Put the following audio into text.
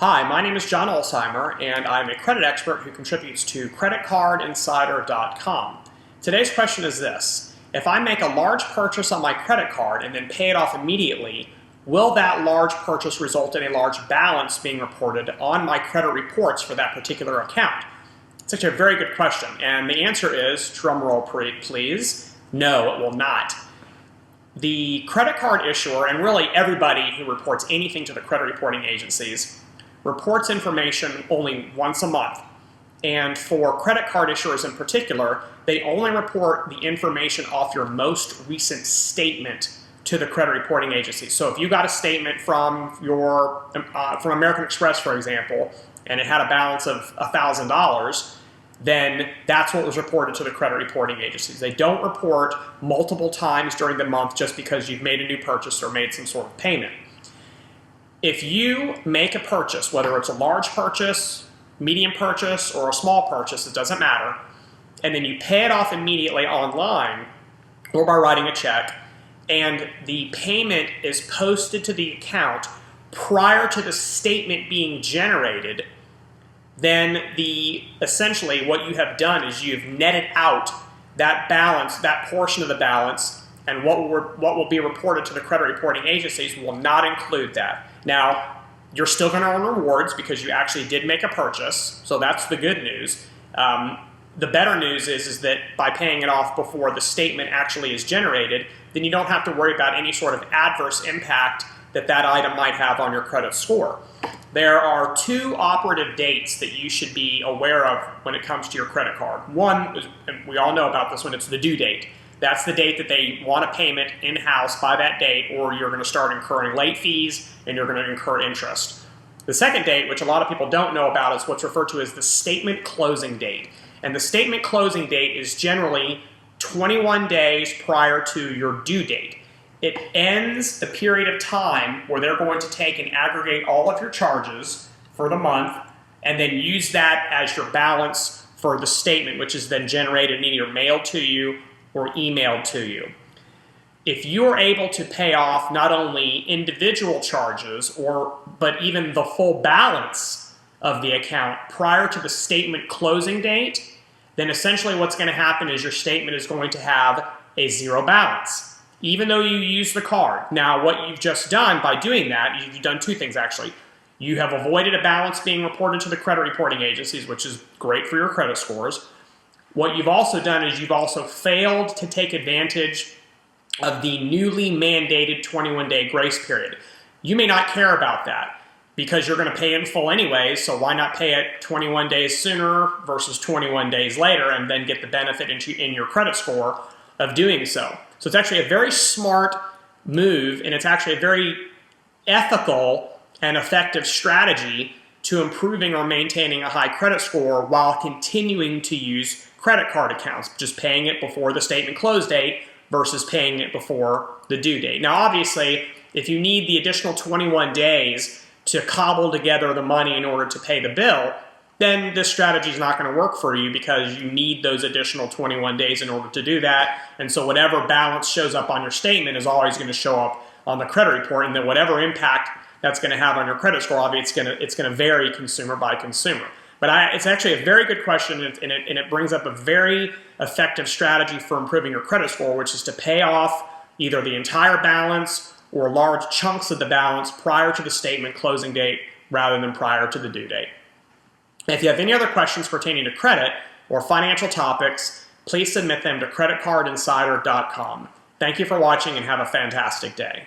Hi, my name is John Alzheimer, and I'm a credit expert who contributes to creditcardinsider.com. Today's question is this: if I make a large purchase on my credit card and then pay it off immediately, will that large purchase result in a large balance being reported on my credit reports for that particular account? It's actually a very good question, and the answer is, drumroll please, no, it will not. The credit card issuer, and really everybody who reports anything to the credit reporting agencies, reports information only once a month. And for credit card issuers in particular, they only report the information off your most recent statement to the credit reporting agency. So if you got a statement from from American Express, for example, and it had a balance of $1,000, then that's what was reported to the credit reporting agencies. They don't report multiple times during the month just because you've made a new purchase or made some sort of payment. If you make a purchase, whether it's a large purchase, medium purchase, or a small purchase, it doesn't matter, and then you pay it off immediately online or by writing a check, and the payment is posted to the account prior to the statement being generated, then essentially what you have done is you've netted out that balance, that portion of the balance, and what will be reported to the credit reporting agencies will not include that. Now, you're still going to earn rewards because you actually did make a purchase, so that's the good news. The better news is that by paying it off before the statement actually is generated, then you don't have to worry about any sort of adverse impact that item might have on your credit score. There are two operative dates that you should be aware of when it comes to your credit card. One is, and we all know about this one, it's the due date. That's the date that they want a payment in-house by that date, or you're going to start incurring late fees and you're going to incur interest. The second date, which a lot of people don't know about, is what's referred to as the statement closing date. And the statement closing date is generally 21 days prior to your due date. It ends the period of time where they're going to take and aggregate all of your charges for the month and then use that as your balance for the statement, which is then generated and either mailed to you or emailed to you. If you're able to pay off not only individual charges but even the full balance of the account prior to the statement closing date, then essentially what's going to happen is your statement is going to have a zero balance, even though you use the card. Now, what you've just done by doing that, you've done two things actually. You have avoided a balance being reported to the credit reporting agencies, which is great for your credit scores. What you've also done is you've also failed to take advantage of the newly mandated 21-day grace period. You may not care about that because you're going to pay in full anyways, so why not pay it 21 days sooner versus 21 days later and then get the benefit in your credit score of doing so. So it's actually a very smart move, and it's actually a very ethical and effective strategy to improving or maintaining a high credit score while continuing to use credit card accounts, just paying it before the statement close date versus paying it before the due date. Now, obviously, if you need the additional 21 days to cobble together the money in order to pay the bill, then this strategy is not going to work for you because you need those additional 21 days in order to do that. And so whatever balance shows up on your statement is always going to show up on the credit report, and then whatever impact that's going to have on your credit score, obviously it's going to vary consumer by consumer. But it's actually a very good question, and it brings up a very effective strategy for improving your credit score, which is to pay off either the entire balance or large chunks of the balance prior to the statement closing date rather than prior to the due date. If you have any other questions pertaining to credit or financial topics, please submit them to creditcardinsider.com. Thank you for watching and have a fantastic day.